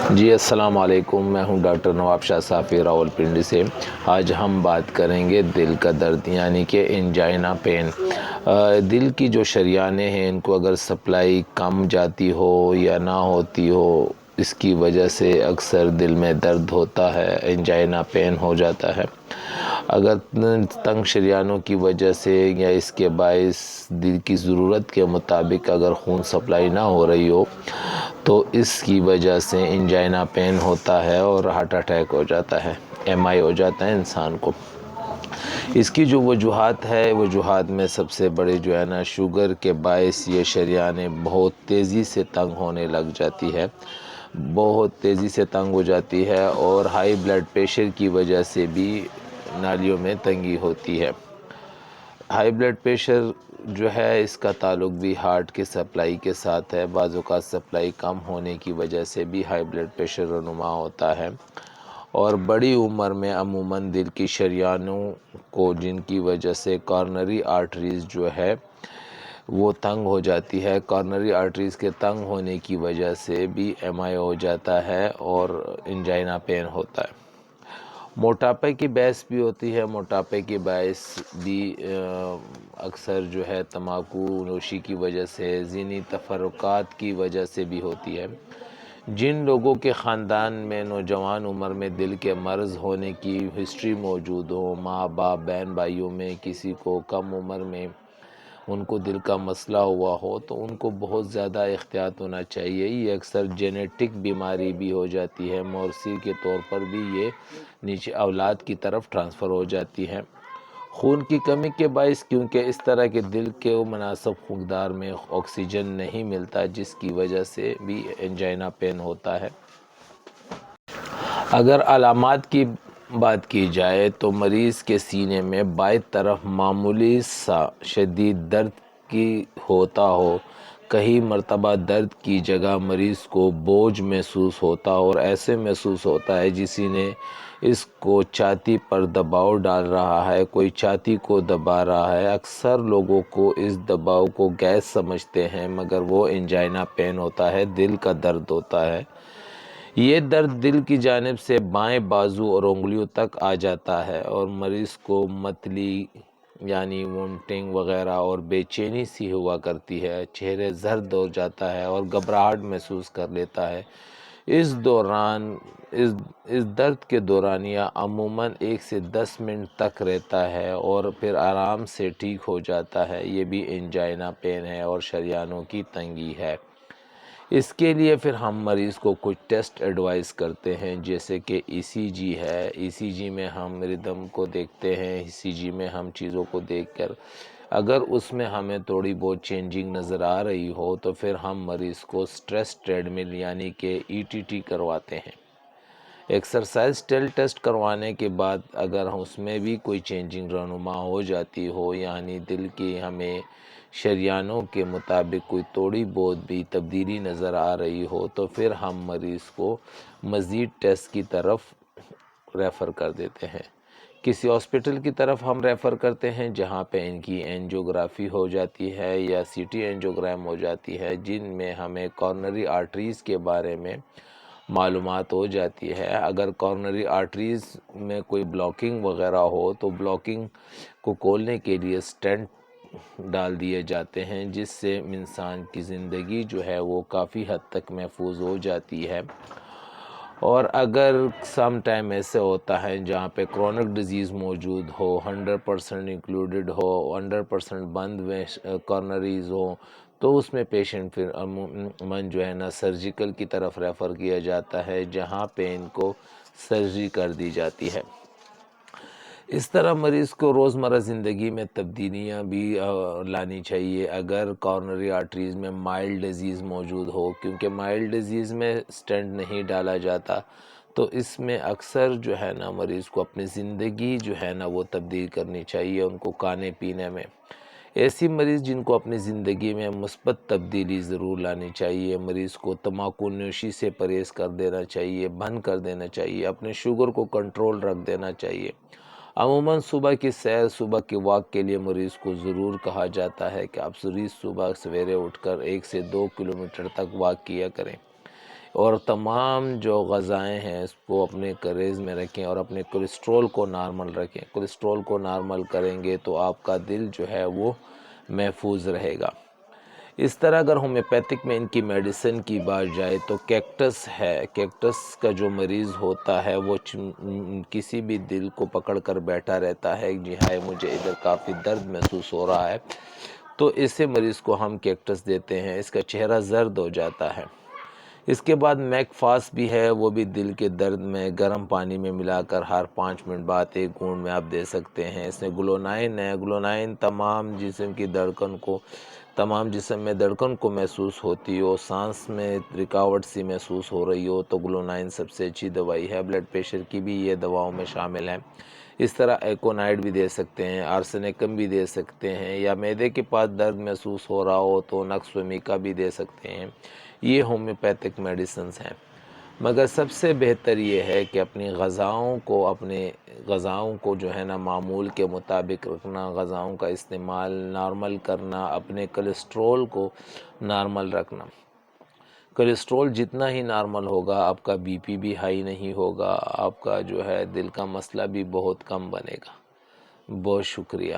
جی السلام علیکم، میں ہوں ڈاکٹر نواب شاہ صافی راولپنڈی سے۔ آج ہم بات کریں گے دل کا درد یعنی کہ انجائنا پین۔ دل کی جو شریانیں ہیں ان کو اگر سپلائی کم جاتی ہو یا نہ ہوتی ہو، اس کی وجہ سے اکثر دل میں درد ہوتا ہے، انجائنا پین ہو جاتا ہے۔ اگر تنگ شریانوں کی وجہ سے یا اس کے باعث دل کی ضرورت کے مطابق اگر خون سپلائی نہ ہو رہی ہو تو اس کی وجہ سے انجائنا پین ہوتا ہے اور ہارٹ اٹیک ہو جاتا ہے، MI ہو جاتا ہے انسان کو۔ اس کی جو وجوہات میں سب سے بڑے جو ہے نا، شوگر کے باعث یہ شریانیں بہت تیزی سے تنگ ہونے لگ جاتی ہے، بہت تیزی سے تنگ ہو جاتی ہے، اور ہائی بلڈ پریشر کی وجہ سے بھی نالیوں میں تنگی ہوتی ہے۔ ہائی بلڈ پریشر جو ہے اس کا تعلق بھی ہارٹ کے سپلائی کے ساتھ ہے۔ بعض اوقات سپلائی کم ہونے کی وجہ سے بھی ہائی بلڈ پریشر رونما ہوتا ہے، اور بڑی عمر میں عموماً دل کی شریانوں کو، جن کی وجہ سے کارنری آرٹریز جو ہے وہ تنگ ہو جاتی ہے، کارنری آرٹریز کے تنگ ہونے کی وجہ سے بھی MI ہو جاتا ہے اور انجائنا پین ہوتا ہے۔ موٹاپے کی باعث بھی ہوتی ہے، موٹاپے کی باعث بھی اکثر جو ہے تمباکو نوشی کی وجہ سے، ذہنی تفرقات کی وجہ سے بھی ہوتی ہے۔ جن لوگوں کے خاندان میں نوجوان عمر میں دل کے مرض ہونے کی ہسٹری موجود ہو، ماں باپ بہن بھائیوں میں کسی کو کم عمر میں ان کو دل کا مسئلہ ہوا ہو تو ان کو بہت زیادہ احتیاط ہونا چاہیے۔ یہ اکثر جینیٹک بیماری بھی ہو جاتی ہے، موروثی کے طور پر بھی یہ نیچے اولاد کی طرف ٹرانسفر ہو جاتی ہے۔ خون کی کمی کے باعث، کیونکہ اس طرح کے دل کے مناسب مقدار میں آکسیجن نہیں ملتا، جس کی وجہ سے بھی انجائنا پین ہوتا ہے۔ اگر علامات کی بات کی جائے تو مریض کے سینے میں بائیں طرف معمولی سا شدید درد کی ہوتا ہو، کئی مرتبہ درد کی جگہ مریض کو بوجھ محسوس ہوتا اور ایسے محسوس ہوتا ہے جسی نے اس کو چھاتی پر دباؤ ڈال رہا ہے، کوئی چھاتی کو دبا رہا ہے۔ اکثر لوگوں کو اس دباؤ کو گیس سمجھتے ہیں، مگر وہ انجائنا پین ہوتا ہے، دل کا درد ہوتا ہے۔ یہ درد دل کی جانب سے بائیں بازو اور انگلیوں تک آ جاتا ہے اور مریض کو متلی یعنی وومٹنگ وغیرہ اور بے چینی سی ہوا کرتی ہے، چہرے زرد ہو جاتا ہے اور گھبراہٹ محسوس کر لیتا ہے۔ اس درد کے دورانیہ عموماً 1 سے 10 منٹ تک رہتا ہے اور پھر آرام سے ٹھیک ہو جاتا ہے۔ یہ بھی انجائنا پین ہے اور شریانوں کی تنگی ہے۔ اس کے لیے پھر ہم مریض کو کچھ ٹیسٹ ایڈوائز کرتے ہیں، جیسے کہ ECG ہے۔ ECG میں ہم ردم کو دیکھتے ہیں، ECG میں ہم چیزوں کو دیکھ کر اگر اس میں ہمیں تھوڑی بہت چینجنگ نظر آ رہی ہو تو پھر ہم مریض کو سٹریس ٹریڈمل یعنی کہ ETT کرواتے ہیں۔ ایکسرسائز ٹیسٹ کروانے کے بعد اگر اس میں بھی کوئی چینجنگ رونما ہو جاتی ہو، یعنی دل کی ہمیں شریانوں کے مطابق کوئی تھوڑی بہت بھی تبدیلی نظر آ رہی ہو تو پھر ہم مریض کو مزید ٹیسٹ کی طرف ریفر کر دیتے ہیں۔ کسی ہاسپٹل کی طرف ہم ریفر کرتے ہیں جہاں پہ ان کی اینجیوگرافی ہو جاتی ہے یا CT اینجیوگرام ہو جاتی ہے، جن میں ہمیں کارنری آرٹریز کے بارے میں معلومات ہو جاتی ہے۔ اگر کارنری آرٹریز میں کوئی بلاکنگ وغیرہ ہو تو بلاکنگ کو کھولنے کے لیے سٹینٹ ڈال دیے جاتے ہیں، جس سے انسان کی زندگی جو ہے وہ کافی حد تک محفوظ ہو جاتی ہے۔ اور اگر سم ٹائم ایسے ہوتا ہے جہاں پہ کرونک ڈیزیز موجود ہو، 100% انکلوڈڈ ہو، 100% بند میں کارنریز ہو، تو اس میں پیشنٹ پھر عموماً جو ہے نا سرجیکل کی طرف ریفر کیا جاتا ہے، جہاں پہ ان کو سرجری کر دی جاتی ہے۔ اس طرح مریض کو روزمرہ زندگی میں تبدیلیاں بھی لانی چاہیے۔ اگر کارنری آرٹریز میں مائلڈ ڈیزیز موجود ہو، کیونکہ مائلڈ ڈیزیز میں سٹینٹ نہیں ڈالا جاتا تو اس میں اکثر جو ہے نا مریض کو اپنی زندگی جو ہے نا وہ تبدیل کرنی چاہیے، ان کو کھانے پینے میں۔ ایسی مریض جن کو اپنی زندگی میں مثبت تبدیلی ضرور لانی چاہیے، مریض کو تمباکو نوشی سے پرہیز کر دینا چاہیے، بند کر دینا چاہیے، اپنے شوگر کو کنٹرول رکھ دینا چاہیے۔ عموماً صبح کی سیر، صبح کی واک کے لیے مریض کو ضرور کہا جاتا ہے کہ آپ صبح سویرے اٹھ کر 1 سے 2 کلومیٹر تک واک کیا کریں، اور تمام جو غذائیں ہیں اس کو اپنے کریز میں رکھیں اور اپنے کولیسٹرول کو نارمل رکھیں۔ کولیسٹرول کو نارمل کریں گے تو آپ کا دل جو ہے وہ محفوظ رہے گا۔ اس طرح اگر ہومیوپیتھک میں ان کی میڈیسن کی بات جائے تو کیکٹس ہے، کیکٹس کا جو مریض ہوتا ہے وہ کسی بھی دل کو پکڑ کر بیٹھا رہتا ہے، جی ہائے مجھے ادھر کافی درد محسوس ہو رہا ہے، تو اسے مریض کو ہم کیکٹس دیتے ہیں، اس کا چہرہ زرد ہو جاتا ہے۔ اس کے بعد میک فاس بھی ہے، وہ بھی دل کے درد میں گرم پانی میں ملا کر ہر 5 منٹ بعد 1 گھونٹ میں آپ دے سکتے ہیں۔ اس میں گلونائن ہے، گلونائن تمام جسم کی دھڑکن کو، تمام جسم میں دھڑکن کو محسوس ہوتی ہو، سانس میں رکاوٹ سی محسوس ہو رہی ہو تو گلونائن سب سے اچھی دوائی ہے۔ بلڈ پریشر کی بھی یہ دواؤں میں شامل ہے۔ اس طرح ایکونائڈ بھی دے سکتے ہیں، آرسینکم بھی دے سکتے ہیں، یا معدے کے پاس درد محسوس ہو رہا ہو تو نقص ومیکا بھی دے سکتے ہیں۔ یہ ہومیوپیتھک میڈیسنز ہیں۔ مگر سب سے بہتر یہ ہے کہ اپنی غذاؤں کو جو ہے نا معمول کے مطابق رکھنا، غذاؤں کا استعمال نارمل کرنا، اپنے کولیسٹرول کو نارمل رکھنا۔ کولیسٹرول جتنا ہی نارمل ہوگا آپ کا بی پی بھی ہائی نہیں ہوگا، آپ کا جو ہے دل کا مسئلہ بھی بہت کم بنے گا۔ بہت شکریہ۔